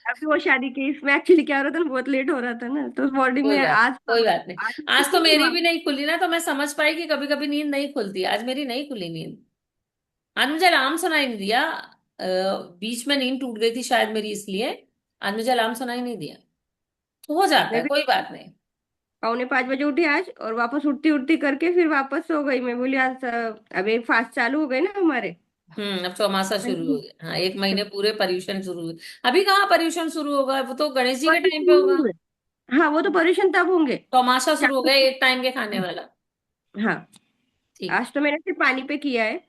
S4: अभी वो शादी के इसमें एक्चुअली क्या हो रहा था ना, बहुत लेट हो रहा था ना, तो मॉर्निंग में आज
S1: कोई बात नहीं।
S4: आज
S1: आज तो
S4: छुट्टी थी
S1: मेरी
S4: वहाँ।
S1: भी नहीं खुली ना, तो मैं समझ पाई कि कभी कभी नींद नहीं खुलती। आज मेरी नहीं खुली नींद। आज मुझे अलार्म सुनाई नहीं दिया। बीच में नींद टूट गई थी शायद मेरी, इसलिए आज मुझे अलार्म सुनाई नहीं दिया। तो हो जाता
S4: मैं
S1: है,
S4: भी
S1: कोई बात नहीं।
S4: 4:45 बजे उठी आज, और वापस उठती उठती करके फिर वापस सो गई। मैं बोली आज अभी फास्ट चालू हो गए ना हमारे।
S1: अब चौमासा शुरू हो गया। हाँ, 1 महीने पूरे पर्यूषण शुरू हुए। अभी कहाँ पर्यूषण शुरू होगा, वो तो गणेश जी के टाइम पे होगा।
S4: हाँ, वो तो परेशान तब होंगे।
S1: चौमासा शुरू हो
S4: चालू।
S1: गया, एक टाइम के खाने वाला।
S4: हाँ।
S1: ठीक।
S4: आज तो मैंने सिर्फ पानी पे किया है।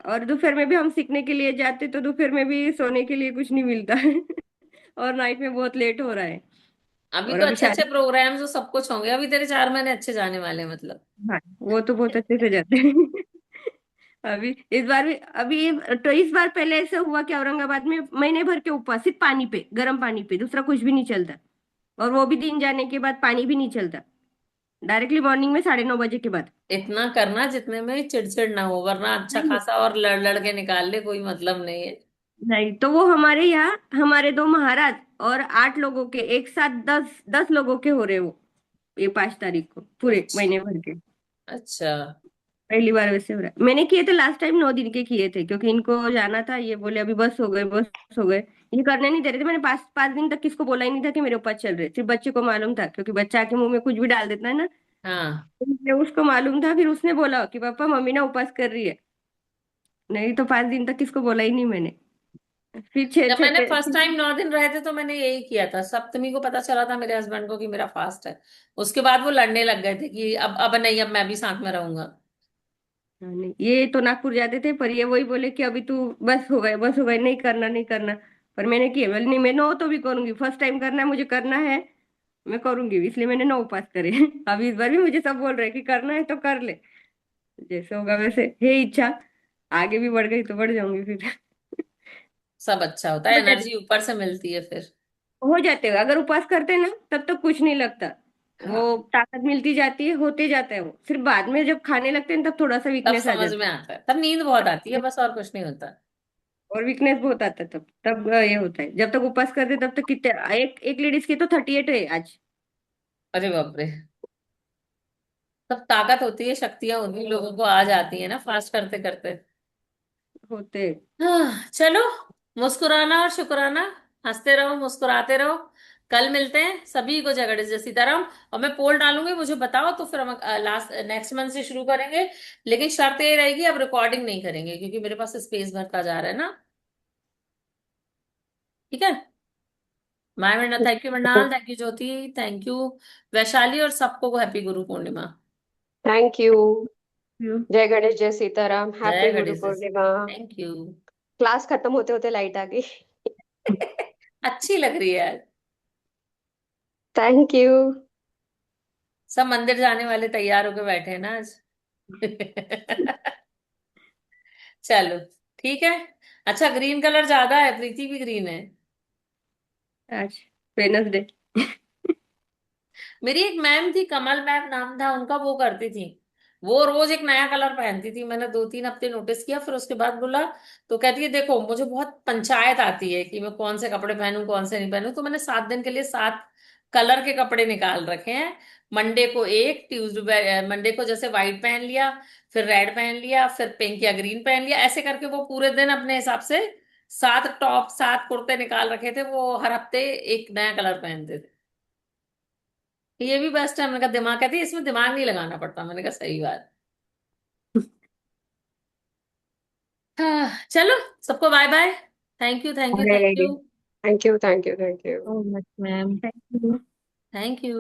S4: और दोपहर में भी हम सीखने के लिए जाते, तो दोपहर में भी सोने के लिए कुछ नहीं मिलता है। और नाइट में बहुत लेट हो रहा है।
S1: अभी
S4: और
S1: तो
S4: अभी
S1: अच्छे अच्छे
S4: शादी।
S1: प्रोग्राम्स और सब कुछ होंगे। अभी तेरे 4 महीने अच्छे जाने वाले हैं, मतलब।
S4: हाँ, वो तो बहुत अच्छे से जाते हैं। अभी इस बार भी, अभी तो इस बार पहले ऐसा हुआ कि औरंगाबाद में महीने भर के उपवास, सिर्फ पानी पे, गर्म पानी पे, दूसरा कुछ भी नहीं चलता। और वो भी दिन जाने के बाद पानी भी नहीं चलता, डायरेक्टली मॉर्निंग में 9:30 बजे के बाद।
S1: इतना करना जितने में चिड़चिड़ ना हो, वरना अच्छा
S4: नहीं
S1: खासा और लड़ लड़ के निकाल ले, कोई मतलब नहीं है।
S4: नहीं, तो वो हमारे यहाँ हमारे 2 महाराज और 8 लोगों के एक साथ 10 10 लोगों के हो रहे वो, ये 5 तारीख को पूरे
S1: अच्छा।
S4: महीने भर के।
S1: अच्छा।
S4: पहली बार वैसे हो रहा है। मैंने किए थे लास्ट टाइम 9 दिन के किए थे, क्योंकि इनको जाना था। ये बोले अभी बस हो गए, बस हो गए। ये करने नहीं दे रहे थे। मैंने 5 5 दिन तक किसको बोला ही नहीं था कि मेरे ऊपर चल रहे, सिर्फ बच्चे को मालूम था, क्योंकि बच्चा के मुंह में कुछ भी डाल देता है ना।
S1: हाँ।
S4: तो इसलिए उसको मालूम था, फिर उसने बोला कि पापा मम्मी ना उपवास कर रही है। नहीं तो 5 दिन तक किसको बोला ही नहीं मैंने। फिर छह
S1: जब
S4: छह
S1: मैंने फर्स्ट टाइम 9 दिन रहे थे, तो मैंने यही किया था। सप्तमी को पता चला था मेरे हस्बैंड को कि मेरा फास्ट है। उसके बाद वो लड़ने लग गए थे कि अब नहीं, अब मैं भी साथ में रहूंगा।
S4: हाँ, नहीं, ये तो नागपुर जाते थे, पर ये वही बोले कि अभी तू बस हो गए, बस हो गए, नहीं करना, नहीं करना। पर मैंने किया, बोले नहीं मैं नो तो भी करूंगी, फर्स्ट टाइम करना है, मुझे करना है, मैं करूंगी, इसलिए मैंने नो पास करे। अभी इस बार भी मुझे सब बोल रहे हैं कि करना है तो कर ले, जैसे होगा वैसे है इच्छा। आगे भी बढ़ गई तो बढ़ जाऊंगी फिर।
S1: सब अच्छा होता है,
S4: हो जाते
S1: एनर्जी ऊपर से मिलती है फिर।
S4: हो जाते हैं अगर उपवास करते हैं ना, तब तो कुछ नहीं लगता। वो
S1: हाँ,
S4: ताकत मिलती जाती है, होते जाता है वो, सिर्फ बाद में जब खाने लगते हैं तब थोड़ा सा
S1: तब
S4: वीकनेस आ
S1: समझ में आता है, तब नींद बहुत आती है,
S4: जाता
S1: बस और कुछ नहीं होता।
S4: और वीकनेस बहुत आता है तब तब ये होता है। जब तक उपवास करते तब तक कितने, एक एक लेडीज की तो 38 है आज।
S1: अरे बाप रे। तब ताकत होती है, शक्तियां होती है, लोगों को आ जाती है ना फास्ट करते करते।
S4: होते।
S1: चलो, मुस्कुराना और शुक्राना। हंसते रहो, मुस्कुराते रहो। कल मिलते हैं। सभी को जय गणेश, जय सीताराम। और मैं पोल डालूंगी, मुझे बताओ, तो फिर हम लास्ट नेक्स्ट मंथ से शुरू करेंगे। लेकिन शर्त ये रहेगी, अब रिकॉर्डिंग नहीं करेंगे, क्योंकि मेरे पास स्पेस भरता जा रहा है ना। ठीक है। Bye Mrina, thank you Mrinal, thank you Jyoti, thank you Vaishali, और सबको happy Guru Purnima.
S2: Thank you.
S4: You.
S2: जय गणेश जय सीताराम,
S1: जय
S2: happy Guru
S1: Ganesh,
S2: Purnima.
S1: Thank you.
S2: Class खत्म होते होते लाइट आ गई।
S1: अच्छी लग रही है यार।
S2: Thank you.
S1: सब मंदिर जाने वाले तैयार होके बैठे हैं ना आज। चलो, ठीक है। अच्छा, ग्रीन कलर ज्यादा है, प्रीति भी ग्रीन है।
S4: आज वेडनेसडे।
S1: मेरी एक मैम थी, कमल मैम नाम था उनका, वो करती थी। वो रोज एक नया कलर पहनती थी। मैंने 2 3 हफ्ते नोटिस किया, फिर उसके बाद बोला। तो कहती है देखो, मुझे बहुत पंचायत आती है कि मैं कौन से कपड़े पहनूं कौन से नहीं पहनूं, तो मैंने 7 दिन के लिए 7 कलर के कपड़े निकाल रखे हैं। मंडे को एक, ट्यूसडे मंडे को जैसे व्हाइट पहन लिया, फिर रेड पहन लिया, फिर पिंक या ग्रीन पहन लिया, ऐसे करके वो पूरे दिन अपने हिसाब से 7 टॉप 7 कुर्ते निकाल रखे थे। वो हर हफ्ते एक नया कलर पहनते थे। ये भी बेस्ट है। मैंने कहा दिमाग, कहती है इसमें दिमाग नहीं लगाना पड़ता। मैंने कहा सही बात। हाँ, चलो, सबको bye bye. Thank you, thank you, thank you.
S2: Thank you thank you thank you.
S3: So much ma'am.
S4: Thank you.
S1: Thank you.